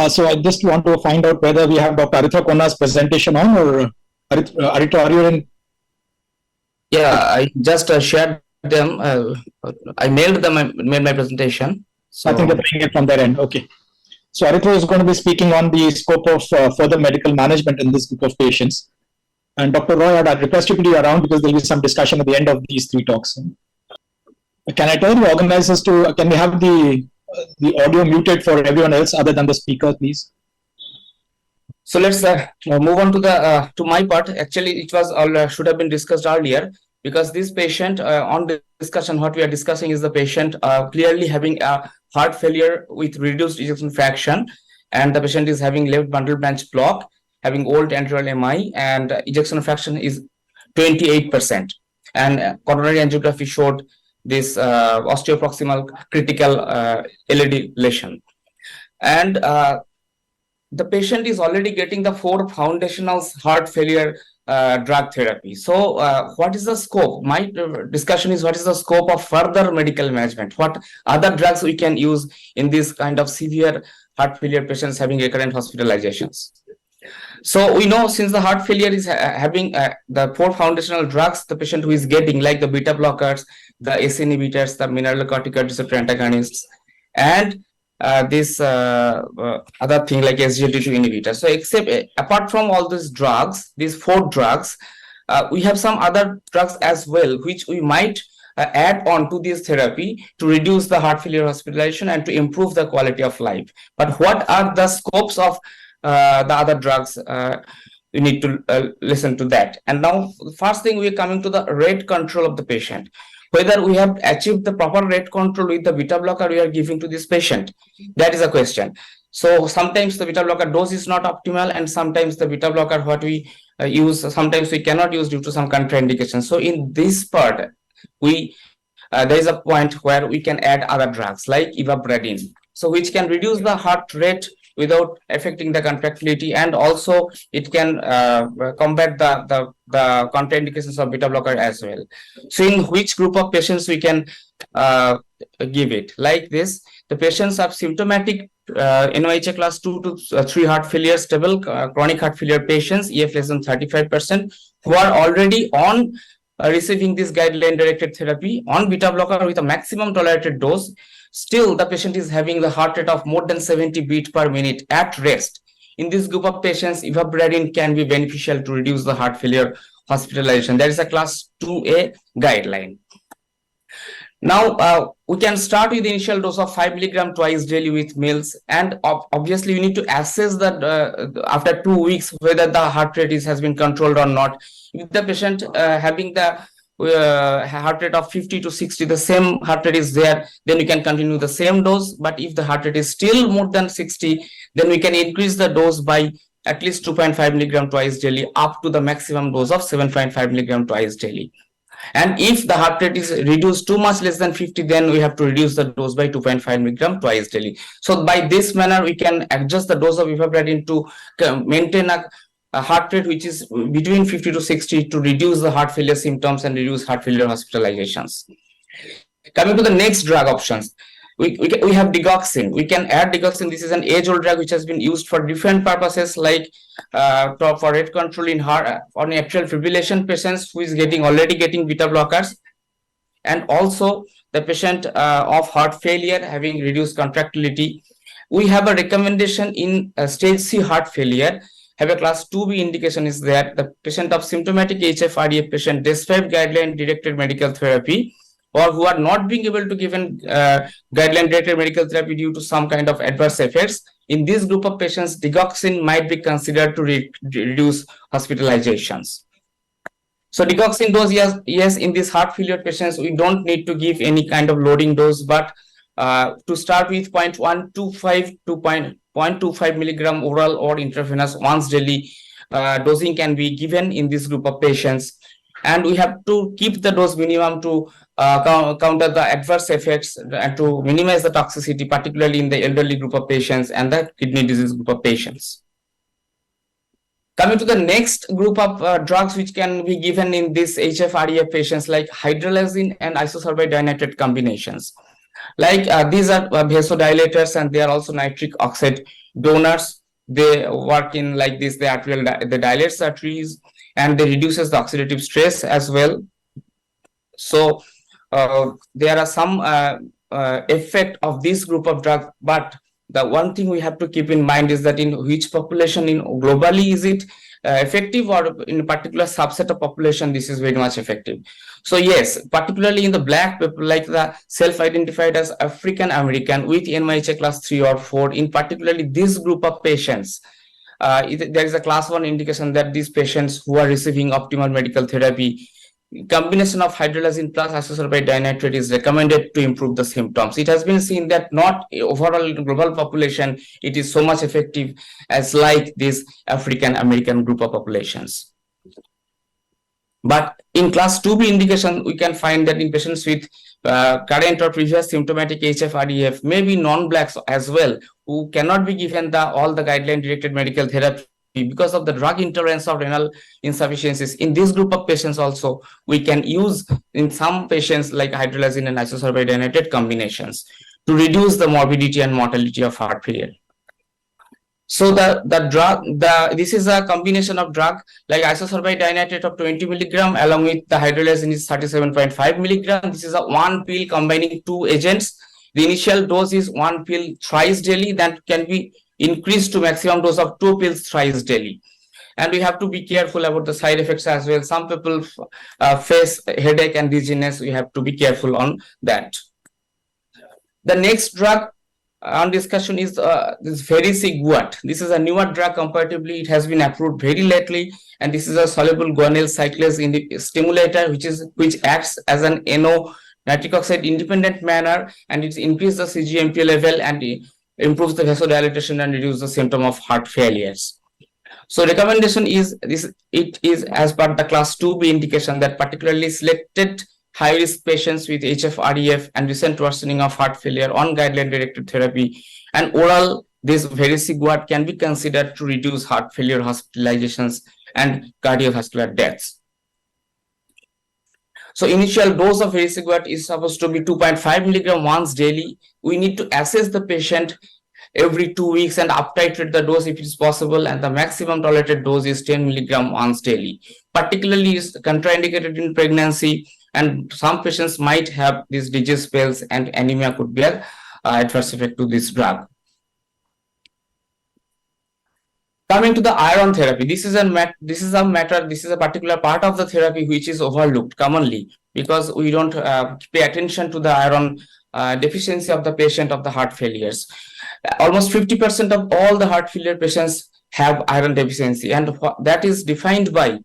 So I just want to find out whether we have Dr. Aritra Konar's presentation on, or Aritra, are you in? Yeah, I just shared them. I mailed them. I made my presentation. So I think they're bringing it from their end. Okay. So Aritra is going to be speaking on the scope of further medical management in this group of patients. And Dr. Roy, I'd request you to be around because there'll be some discussion at the end of these three talks. Can I tell the organizers to, can we have the audio muted for everyone else other than the speaker, please? So let's move on to the to my part. Actually, it was all should have been discussed earlier, because this patient on the discussion, what we are discussing is the patient clearly having a heart failure with reduced ejection fraction, and the patient is having left bundle branch block, having old anterior MI, and ejection fraction is 28%, and coronary angiography showed this osteoproximal critical LED lesion, and the patient is already getting the 4 foundational heart failure drug therapy. So what is the scope? My discussion is, what is the scope of further medical management? What other drugs we can use in this kind of severe heart failure patients having recurrent hospitalizations? So we know, since the heart failure is having the 4 foundational drugs, the patient who is getting, like the beta blockers, the ACE inhibitors, the mineralocorticoid receptor antagonists, and this other thing like SGLT2 inhibitor. So apart from all these drugs, these 4 drugs, we have some other drugs as well, which we might add on to this therapy to reduce the heart failure hospitalization and to improve the quality of life. But what are the scopes of the other drugs? You need to listen to that. And now, first thing, we are coming to the rate control of the patient. Whether we have achieved the proper rate control with the beta blocker we are giving to this patient, that is a question. So sometimes the beta blocker dose is not optimal, and sometimes the beta blocker what we use, sometimes we cannot use due to some contraindication. So in this part, we there is a point where we can add other drugs like ivabradine, so which can reduce the heart rate without affecting the contractility, and also it can combat the contraindications of beta blocker as well. So in which group of patients we can give it? Like this, the patients have symptomatic NYHA class 2 to 3 heart failure, stable chronic heart failure patients, EF less than 35%, who are already on receiving this guideline directed therapy on beta blocker with a maximum tolerated dose. Still, the patient is having the heart rate of more than 70 beats per minute at rest. In this group of patients, ivabradine can be beneficial to reduce the heart failure hospitalization. That is a class 2A guideline. Now, we can start with the initial dose of 5 mg twice daily with meals, and obviously you need to assess that after 2 weeks whether the heart rate has been controlled or not. If the patient having the heart rate of 50 to 60, the same heart rate is there, then we can continue the same dose. But if the heart rate is still more than 60, then we can increase the dose by at least 2.5 mg twice daily up to the maximum dose of 7.5 mg twice daily. And if the heart rate is reduced too much, less than 50, then we have to reduce the dose by 2.5 mg twice daily. So by this manner, we can adjust the dose of ivabradine to maintain a heart rate which is between 50 to 60 to reduce the heart failure symptoms and reduce heart failure hospitalizations. Coming to the next drug options, we have digoxin. We can add digoxin. This is an age-old drug which has been used for different purposes, like for rate control in heart on atrial fibrillation patients who is already getting beta blockers, and also the patient of heart failure having reduced contractility. We have a recommendation in stage C heart failure, have a class 2B indication is there. The patient of symptomatic HF-RDF patient despite guideline directed medical therapy, or who are not being able to give guideline directed medical therapy due to some kind of adverse effects. In this group of patients, digoxin might be considered to reduce hospitalizations. So digoxin dose, yes, in these heart failure patients, we don't need to give any kind of loading dose, but to start with 0.125 to 0.25 milligram oral or intravenous once daily dosing can be given in this group of patients. And we have to keep the dose minimum to counter the adverse effects and to minimize the toxicity, particularly in the elderly group of patients and the kidney disease group of patients. Coming to the next group of drugs which can be given in this HF-REF patients, like hydralazine and isosorbide dinitrate combinations. Like these are vasodilators, and they are also nitric oxide donors. They work in like this. They dilates arteries, and they reduces the oxidative stress as well. So there are some effect of this group of drug, but the one thing we have to keep in mind is that in which population in globally is it effective, or in a particular subset of population this is very much effective. So yes, particularly in the black people, like the self-identified as African American with NYHA class 3 or 4, in particularly this group of patients, there is a class 1 indication that these patients who are receiving optimal medical therapy, combination of hydrolazine plus isosorbide dinitrate is recommended to improve the symptoms. It has been seen that not overall in global population it is so much effective as like this African American group of populations. But in class 2B indication, we can find that in patients with current or previous symptomatic HF-REF, maybe non-blacks as well, who cannot be given all the guideline-directed medical therapy because of the drug intolerance or renal insufficiencies. In this group of patients also, we can use in some patients like hydrolazine and isosorbide dinitrate combinations to reduce the morbidity and mortality of heart failure. So this is a combination of drug like isosorbide dinitrate of 20 milligram along with the hydrolazine is 37.5 milligram. This is a one pill combining two agents. The initial dose is one pill thrice daily, that can be increased to maximum dose of 2 pills thrice daily. And we have to be careful about the side effects as well. Some people face headache and dizziness. We have to be careful on that. The next drug on discussion is this vericiguat. This is a newer drug comparatively. It has been approved very lately, and this is a soluble guanyl cyclase stimulator, which acts as an NO nitric oxide independent manner, and it increases the CGMP level and improves the vasodilatation and reduces the symptom of heart failures. So recommendation is this. It is as per the class 2B indication that particularly selected high-risk patients with HF-REF and recent worsening of heart failure on guideline-directed therapy and oral, this vericiguat can be considered to reduce heart failure hospitalizations and cardiovascular deaths. So initial dose of vericiguat is supposed to be 2.5 milligram once daily. We need to assess the patient every 2 weeks and up-titrate the dose if it is possible, and the maximum tolerated dose is 10 milligram once daily. Particularly is contraindicated in pregnancy, and some patients might have these disease spells, and anemia could be an adverse effect to this drug. Coming to the iron therapy, this is a particular part of the therapy which is overlooked commonly because we don't pay attention to the iron deficiency of the patient of the heart failures. Almost 50% of all the heart failure patients have iron deficiency, and that is defined by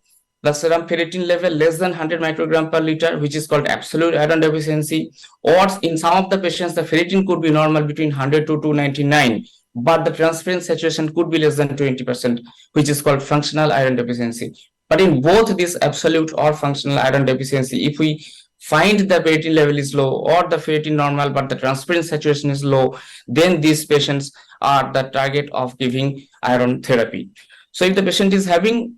the serum ferritin level less than 100 microgram per liter, which is called absolute iron deficiency, or in some of the patients the ferritin could be normal between 100 to 299, but the transferrin saturation could be less than 20%, which is called functional iron deficiency. But in both this absolute or functional iron deficiency, if we find the ferritin level is low or the ferritin normal but the transferrin saturation is low, then these patients are the target of giving iron therapy. So if the patient is having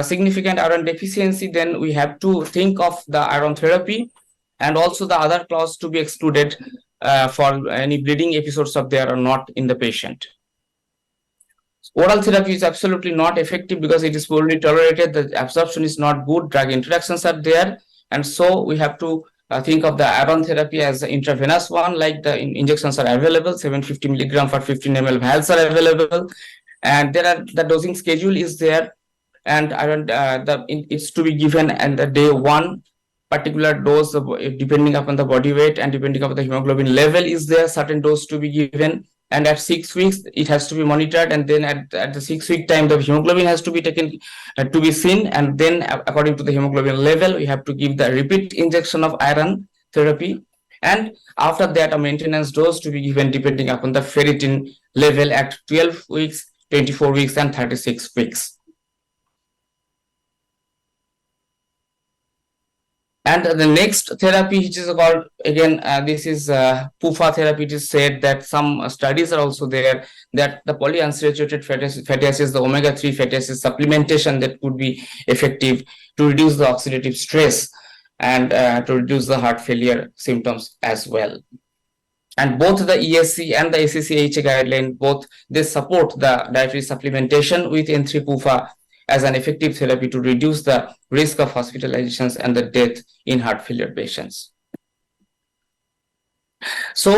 significant iron deficiency, then we have to think of the iron therapy, and also the other clause to be excluded for any bleeding episodes of there are not in the patient. Oral therapy is absolutely not effective because it is poorly tolerated, the absorption is not good, drug interactions are there, and so we have to think of the iron therapy as the intravenous one, like the injections are available, 750 milligram for 15 ml vials are available, and there are the dosing schedule is there, and iron it's to be given and the day 1 particular dose depending upon the body weight and depending upon the hemoglobin level is there, certain dose to be given, and at 6 weeks it has to be monitored, and then at the 6-week time the hemoglobin has to be taken to be seen, and then according to the hemoglobin level we have to give the repeat injection of iron therapy, and after that a maintenance dose to be given depending upon the ferritin level at 12 weeks, 24 weeks and 36 weeks. And the next therapy, which is called again, this is PUFA therapy. It is said that some studies are also there that the polyunsaturated fatty acids, the omega-3 fatty acids supplementation that could be effective to reduce the oxidative stress and to reduce the heart failure symptoms as well. And both the ESC and the ACC/AHA guideline, both they support the dietary supplementation with N3-PUFA as an effective therapy to reduce the risk of hospitalizations and the death in heart failure patients. So,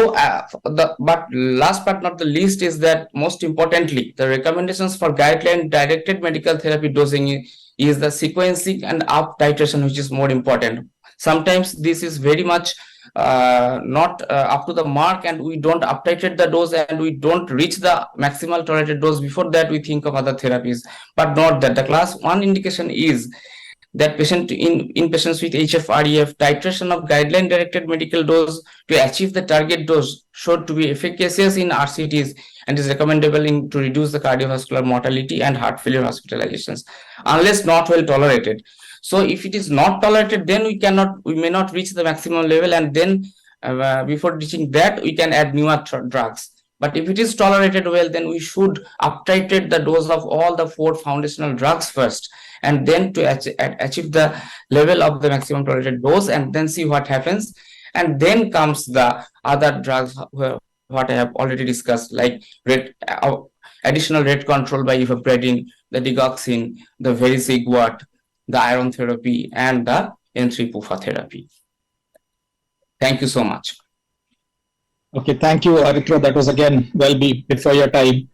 but last but not the least is that most importantly, the recommendations for guideline directed medical therapy dosing is the sequencing and up titration, which is more important. Sometimes this is very much not up to the mark, and we don't up titrate the dose and we don't reach the maximal tolerated dose. Before that, we think of other therapies, but not that. The class 1 indication is that in patients with HF-REF, titration of guideline directed medical dose to achieve the target dose showed to be efficacious in RCTs and is recommendable to reduce the cardiovascular mortality and heart failure hospitalizations, unless not well tolerated. So if it is not tolerated, then we may not reach the maximum level, and then before reaching that, we can add newer drugs. But if it is tolerated well, then we should up titrate the dose of all the 4 foundational drugs first, and then to achieve the level of the maximum tolerated dose, and then see what happens. And then comes the other drugs, what I have already discussed, like additional rate control by evaporating, the digoxin, the vericiguat, the iron therapy, and the N3-PUFA therapy. Thank you so much. Okay, thank you, Aritra. That was again well before your time.